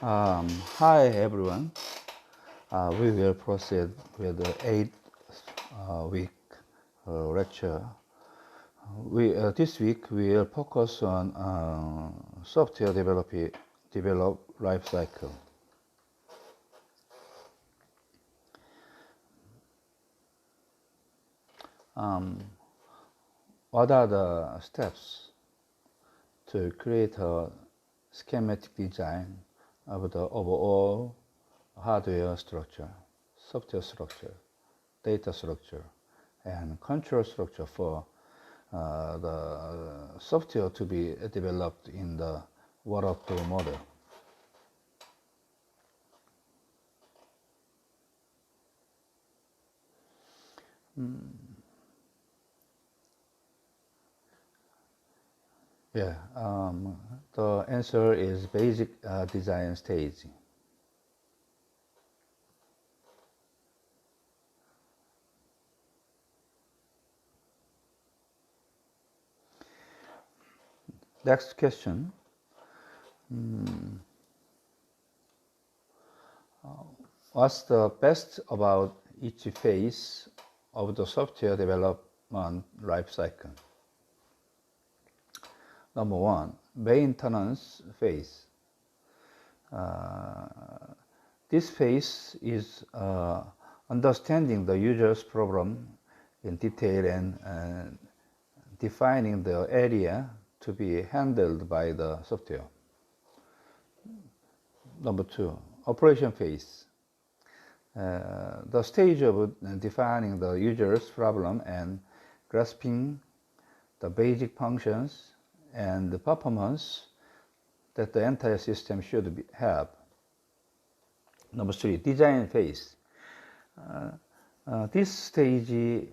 Hi everyone. We will proceed with the eighth week lecture. This week we will focus on software develop life cycle. What are the steps to create a schematic design of the overall hardware structure, software structure, data structure, and control structure for the software to be developed in the waterfall model. Yeah, the answer is basic design stage. Next question. What's the best about each phase of the software development life cycle? Number one, maintenance phase. This phase is understanding the user's problem in detail and defining the area to be handled by the software. Number two, operation phase. The stage of defining the user's problem and grasping the basic functions and the performance that the entire system should have. Number three, design phase. This stage is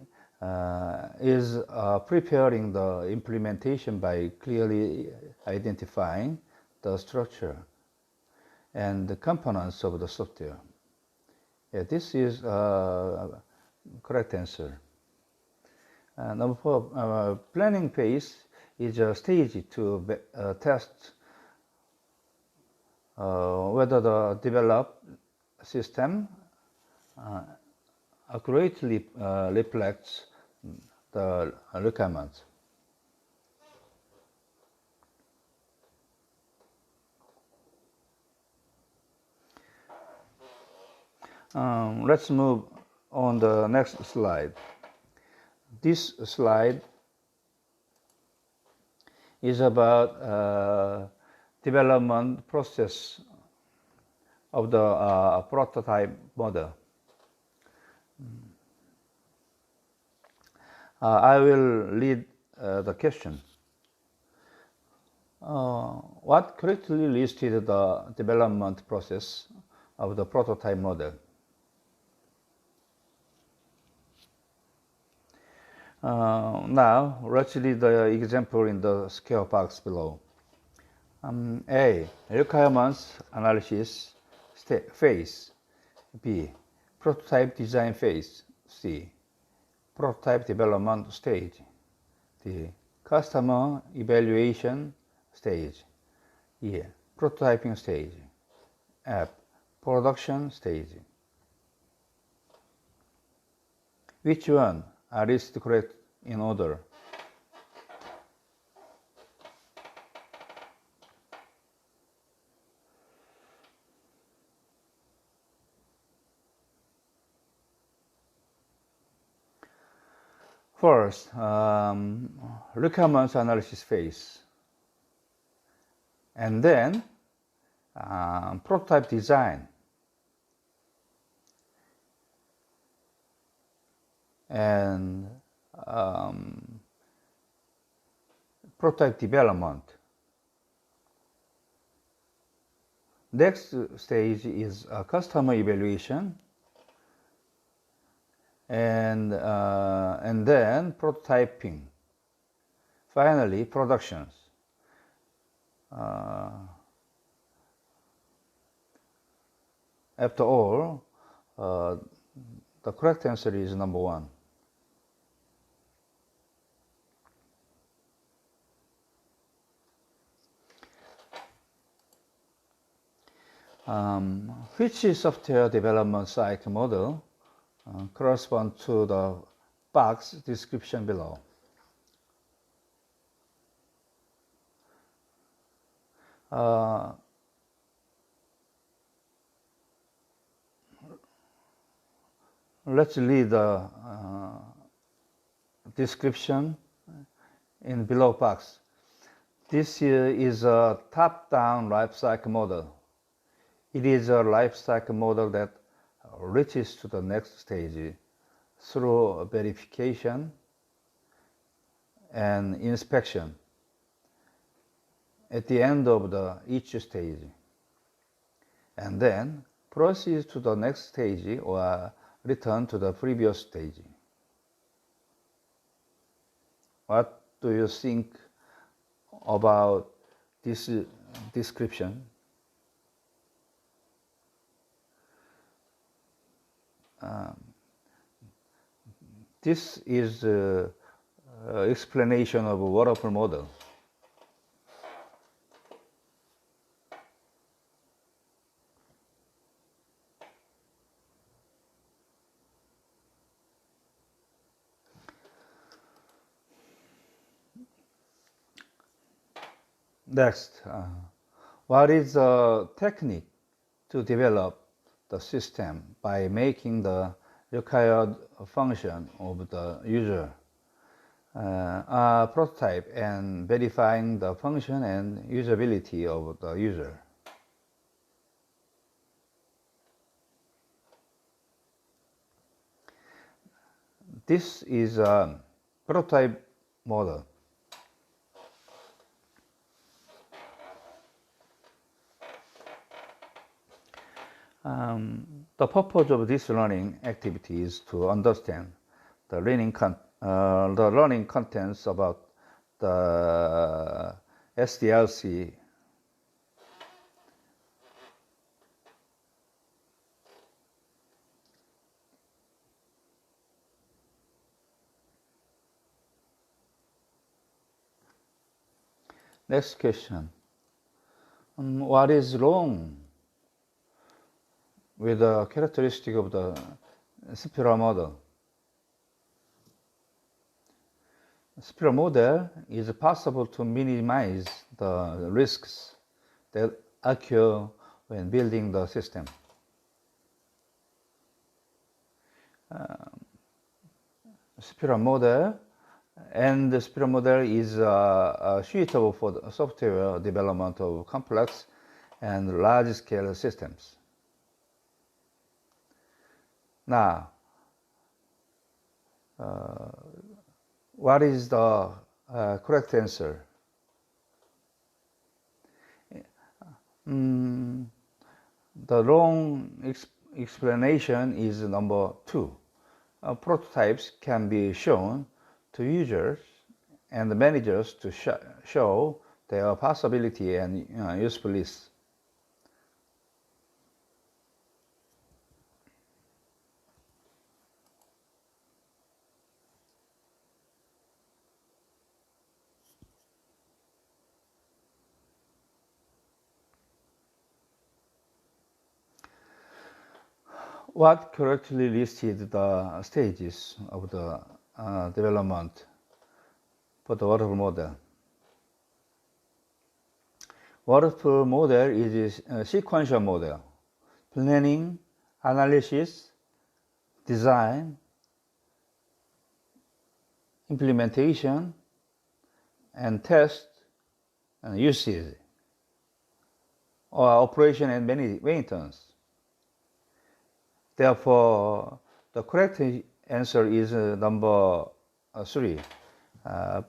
preparing the implementation by clearly identifying the structure and the components of the software. Yeah, this is correct answer. Number four, planning phase is a stage to test whether the developed system accurately reflects the requirements. Let's move on the next slide. This slide is about development process of the prototype model. I will lead the question. What correctly listed the development process of the prototype model? Now, let's read the example in the square box below. A. Requirements analysis phase. B. Prototype design phase. C. Prototype development stage. D. Customer evaluation stage. E. Prototyping stage. F. Production stage. Which one are listed correct in order? First, requirements analysis phase, and then prototype design, and prototype development. Next stage is customer evaluation, and then prototyping. Finally, productions. After all, the correct answer is number one. Which software development cycle model corresponds to the box description below? Let's read the description in below box. This is a top-down lifecycle model. It is a lifecycle model that reaches to the next stage through verification and inspection at the end of each stage, and then proceeds to the next stage or return to the previous stage. What do you think about this description? This is explanation of a waterfall model. Next, what is the technique to develop the system by making the required function of the user a prototype and verifying the function and usability of the user? This is a prototype model. The purpose of this learning activity is to understand the learning contents about the SDLC. Next question. What is wrong with the characteristic of the spiral model? Spiral model is possible to minimize the risks that occur when building the system. Spiral model and the spiral model is suitable for the software development of complex and large-scale systems. Now, what is the correct answer? The wrong explanation is number 2. Prototypes can be shown to users and the managers to show their possibility and usefulness. What correctly listed the stages of the development for the waterfall model? Waterfall model is a sequential model: planning, analysis, design, implementation, and test and usage, or operation and maintenance. Therefore, the correct answer is number 3.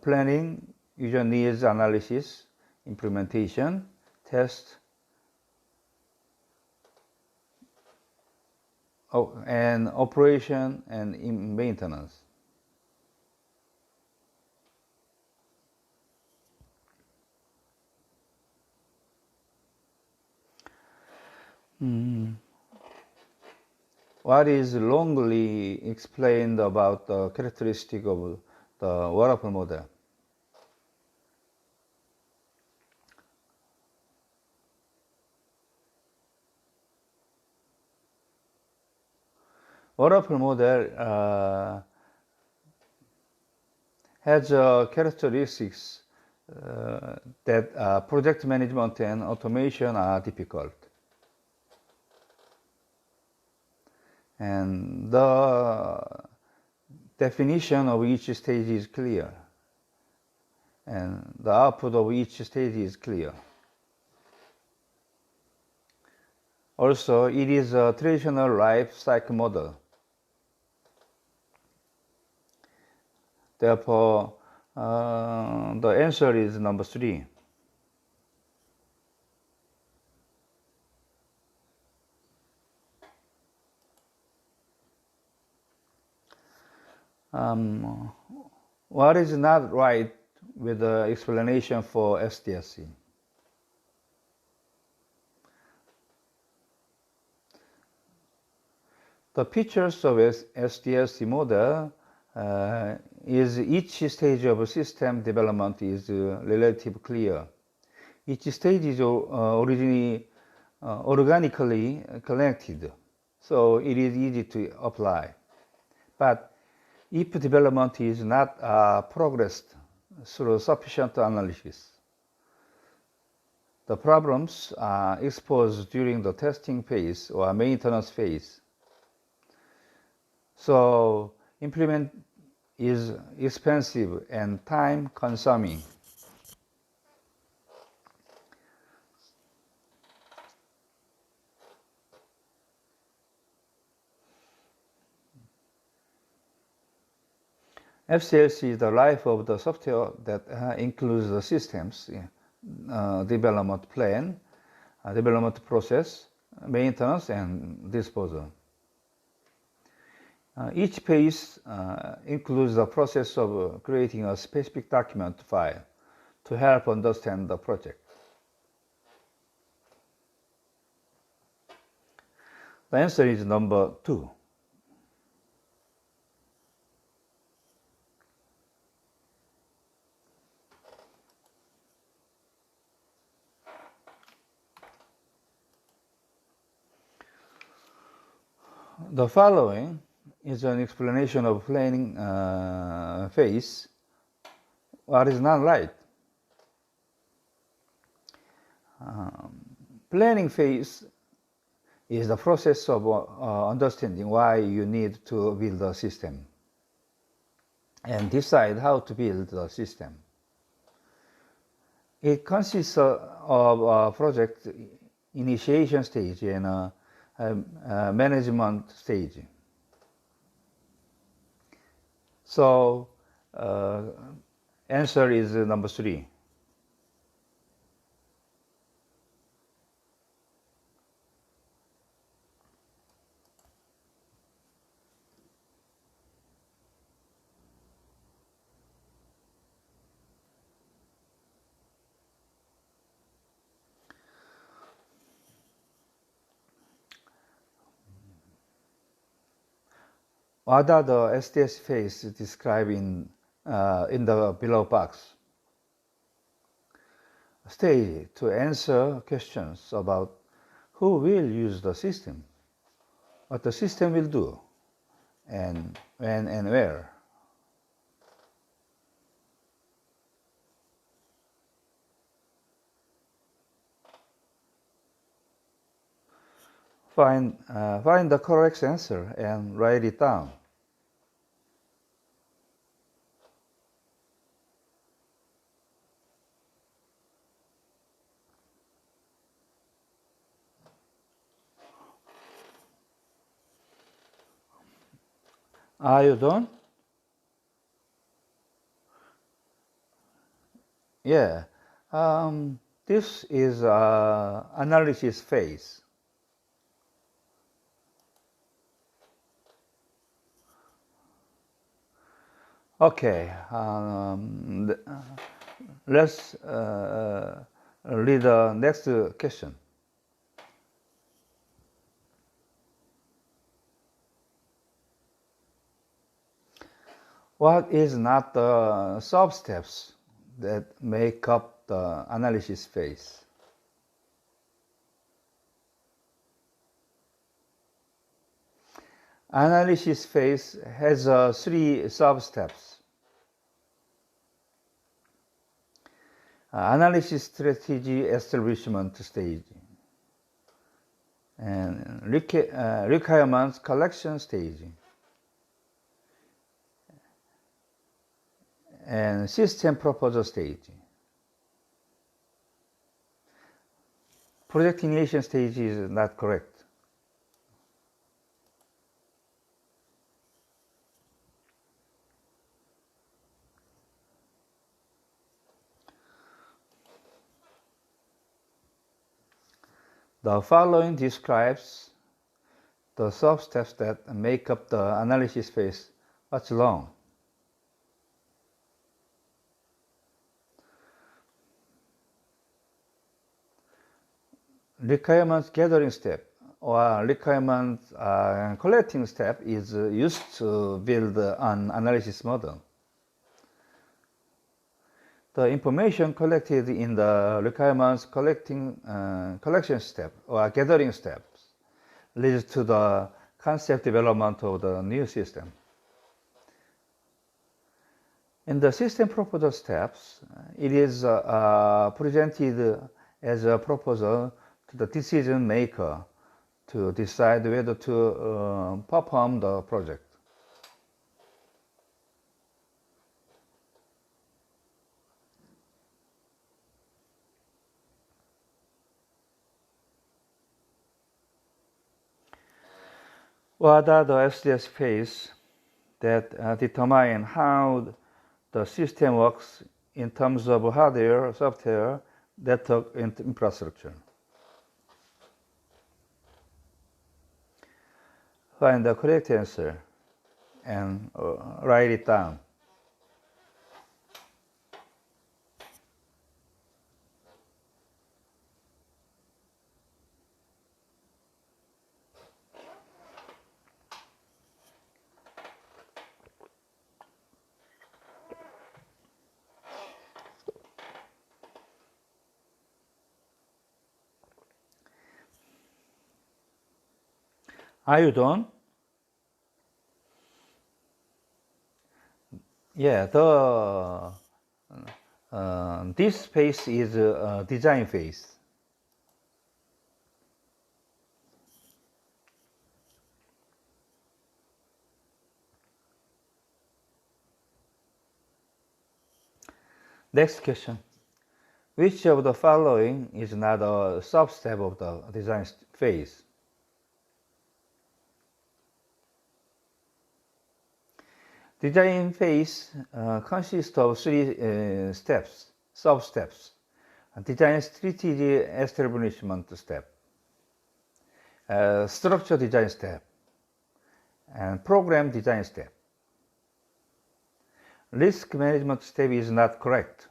Planning, user needs analysis, implementation, test, and operation and maintenance. What is wrongly explained about the characteristic of the waterfall model? waterfall model has characteristics that project management and automation are difficult. And the definition of each stage is clear. And the output of each stage is clear. Also, it is a traditional life cycle model. Therefore, the answer is number 3. What is not right with the explanation for SDLC? The features of SDLC model is each stage of system development is relatively clear. Each stage is originally organically connected, so it is easy to apply. But if development is not progressed through sufficient analysis, the problems are exposed during the testing phase or maintenance phase. So implement is expensive and time consuming. FCLC is the life of the software that includes the systems, development plan, development process, maintenance, and disposal. Each phase includes the process of creating a specific document file to help understand the project. The answer is number 2. The following is an explanation of planning phase. What is not right? Planning phase is the process of understanding why you need to build a system and decide how to build the system. It consists of a project initiation stage and a management stage. So, answer is number 3. What are the SDS phase described in the below box? Stay to answer questions about who will use the system, what the system will do, and when and where. Find the correct answer and write it down. Are you done? Yeah. This is analysis phase. Okay. Let's read the next question. What is not the sub-steps that make up the analysis phase? Analysis phase has three sub-steps. Analysis strategy establishment stage, and requirements collection stage, and system proposal stage. Project initiation stage is not correct. The following describes the sub-steps that make up the analysis phase. What's wrong? Requirements gathering step or requirements collecting step is used to build an analysis model. The information collected in the requirements collection step or gathering steps leads to the concept development of the new system. In the system proposal steps, it is presented as a proposal to the decision maker to decide whether to perform the project. What are the SDS phase that determine how the system works in terms of hardware, software, network, and infrastructure? Find the correct answer and write it down. Are you done? Yeah, this phase is design phase. Next question. Which of the following is not a sub-step of the design phase? Design phase consists of three sub-steps. Design strategy establishment step, structure design step, and program design step. Risk management step is not correct.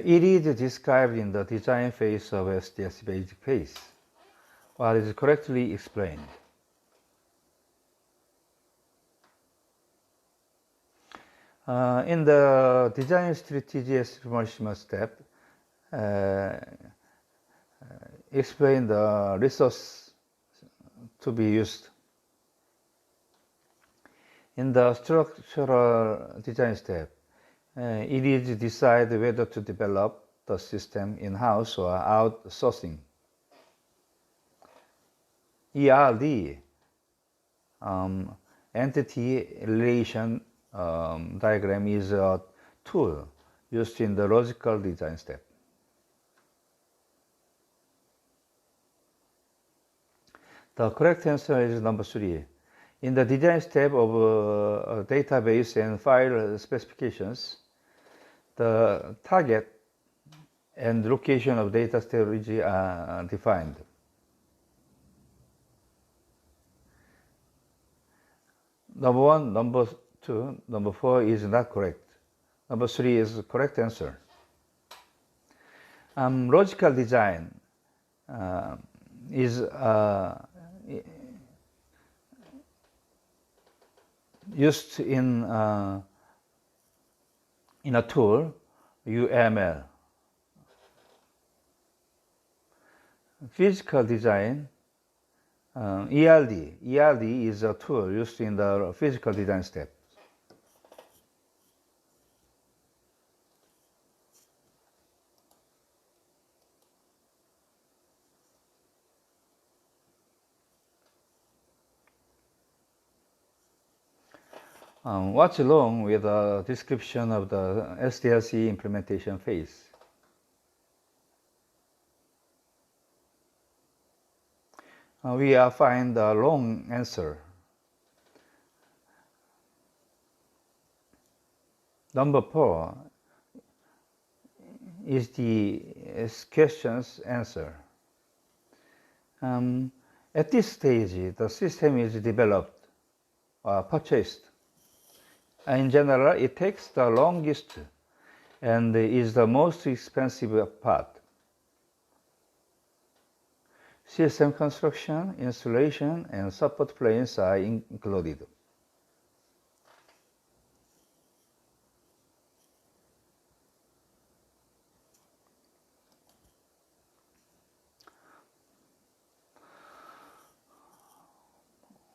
It is described in the design phase of SDS basic phase, while it is correctly explained. In the design strategy establishment step, explain the resource to be used. In the structural design step, it is decide whether to develop the system in-house or outsourcing. ERD, entity relation diagram, is a tool used in the logical design step. The correct answer is number 3. In the design step of database and file specifications, the target and location of data storage are defined. Number 1, number 2. Number 4 is not correct. Number 3 is the correct answer. Logical design is used in a tool, UML. Physical design, ERD. ERD is a tool used in the physical design step. What's wrong with the description of the SDLC implementation phase? We find the wrong answer. Number 4 is the question's answer. At this stage, the system is developed or purchased. In general, it takes the longest and is the most expensive part. System construction, installation, and support planes are included.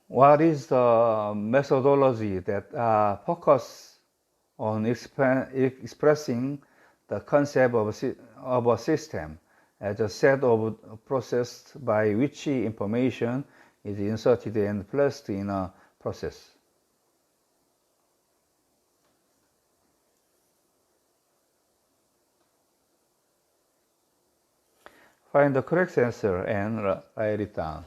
What is the methodology that focus on expressing the concept of a system as a set of processes by which information is inserted and placed in a process? Find the correct answer and write it down.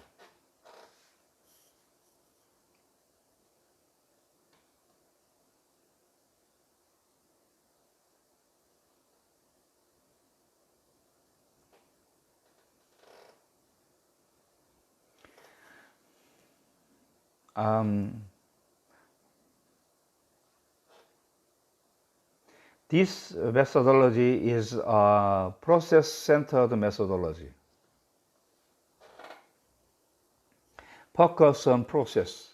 This methodology is a process-centered methodology. Focus on process.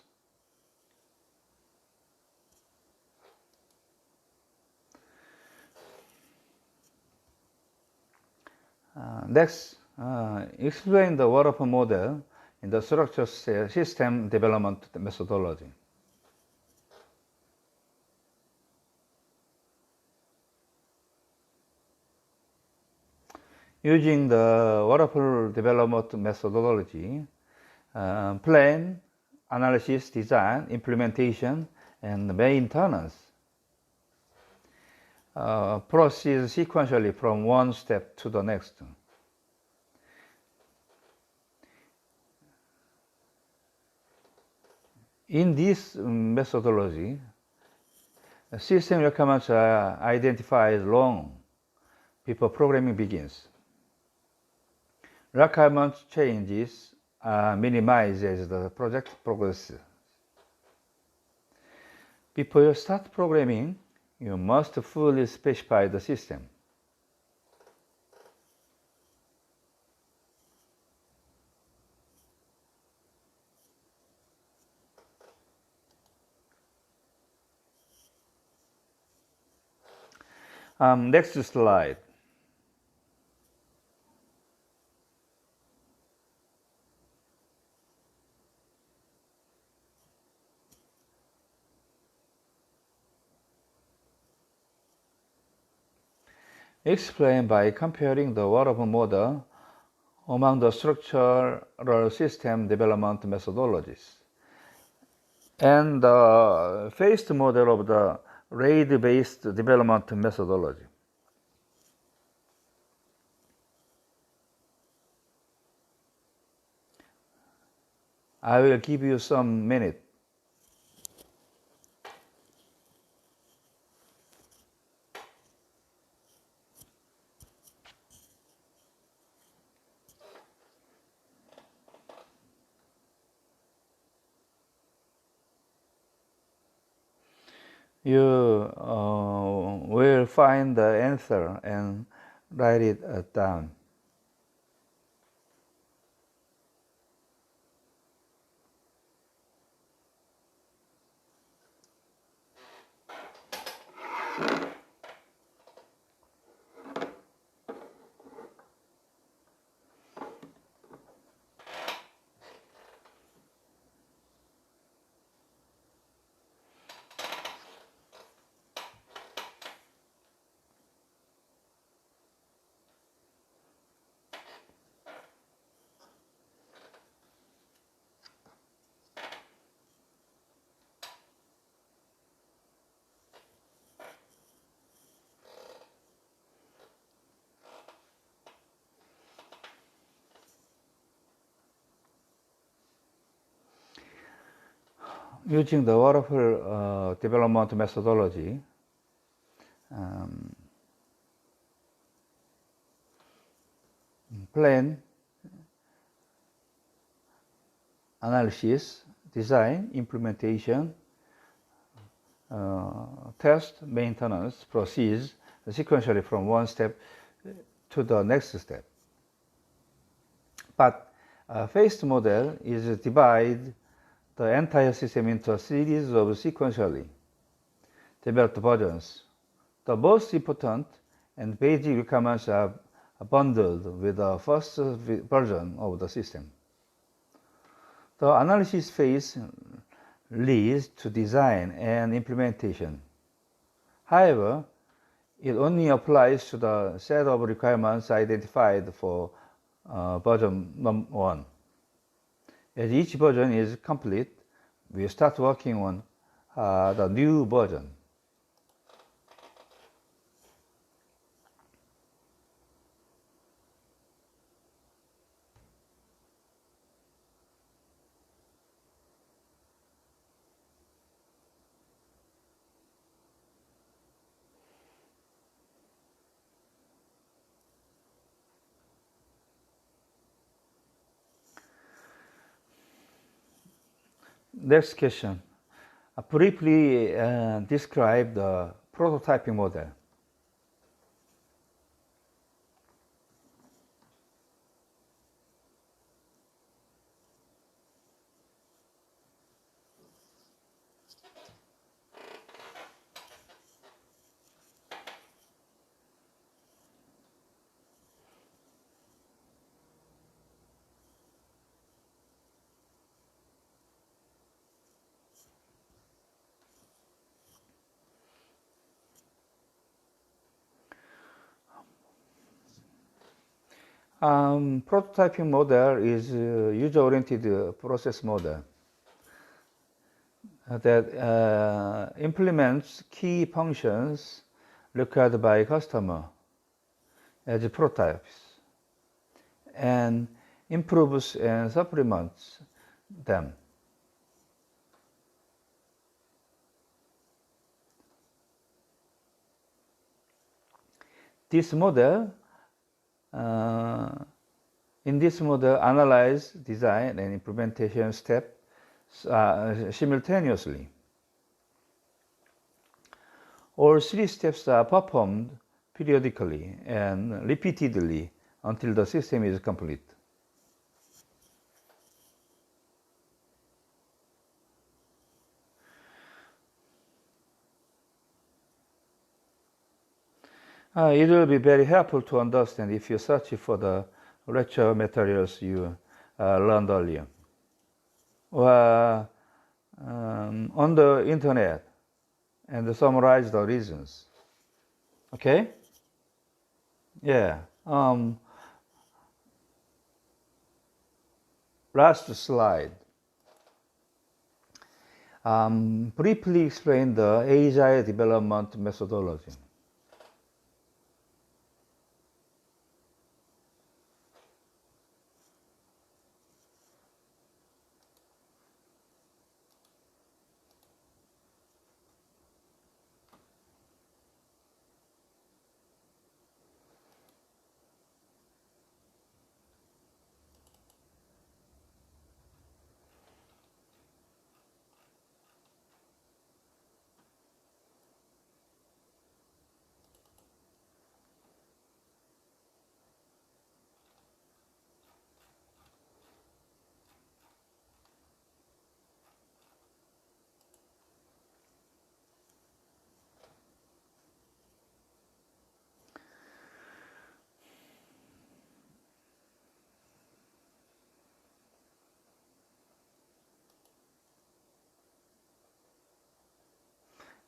Next, explain the waterfall model in the structure system development methodology. Using the waterfall development methodology, plan, analysis, design, implementation, and maintenance proceed sequentially from one step to the next. In this methodology, system requirements are identified long before programming begins. Requirement changes are minimized as the project progresses. Before you start programming, you must fully specify the system. Next slide. Explain by comparing the waterfall model among the structural system development methodologies and the phased model of the RAID-based development methodology. I will give you some minutes. you will find the answer and write it down. Using the waterfall development methodology, plan, analysis, design, implementation, test, maintenance proceeds sequentially from one step to the next step. But a phased model is divide the entire system into a series of sequentially developed versions. The most important and basic requirements are bundled with the first version of the system. The analysis phase leads to design and implementation. However, it only applies to the set of requirements identified for version 1. As each version is complete, we start working on the new version. Next question. Briefly describe the prototyping model. Prototyping model is a user-oriented process model that implements key functions required by customer as prototypes and improves and supplements them. This model in this model, analyze, design, and implementation steps simultaneously. All three steps are performed periodically and repeatedly until the system is complete. It will be very helpful to understand if you search for the lecture materials you learned earlier, or on the internet, and summarize the reasons. Okay? Yeah. Last slide. Briefly explain the Agile development methodology.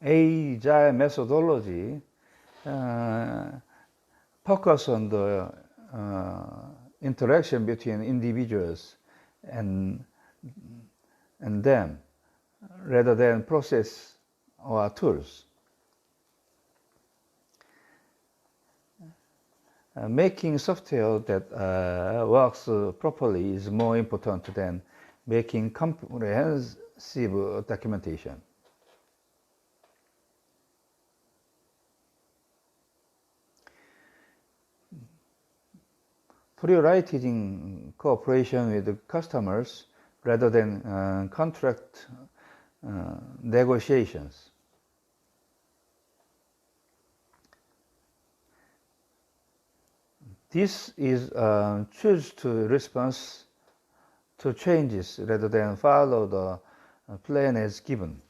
Agile methodology focus on the interaction between individuals and them rather than process or tools. Making software that works properly is more important than making comprehensive documentation. Prioritizing cooperation with customers rather than contract negotiations. This is choose to respond to changes rather than follow the plan as given.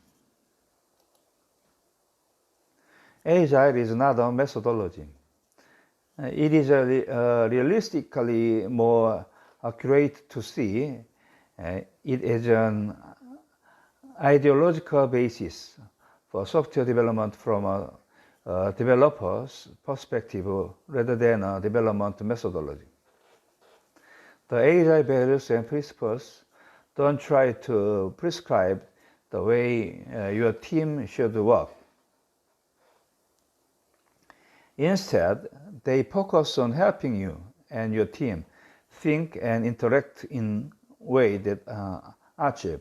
Agile is not a methodology. It is realistically more accurate to see it as an ideological basis for software development from a developer's perspective rather than a development methodology. The Agile values and principles don't try to prescribe the way your team should work. Instead, they focus on helping you and your team think and interact in ways that achieve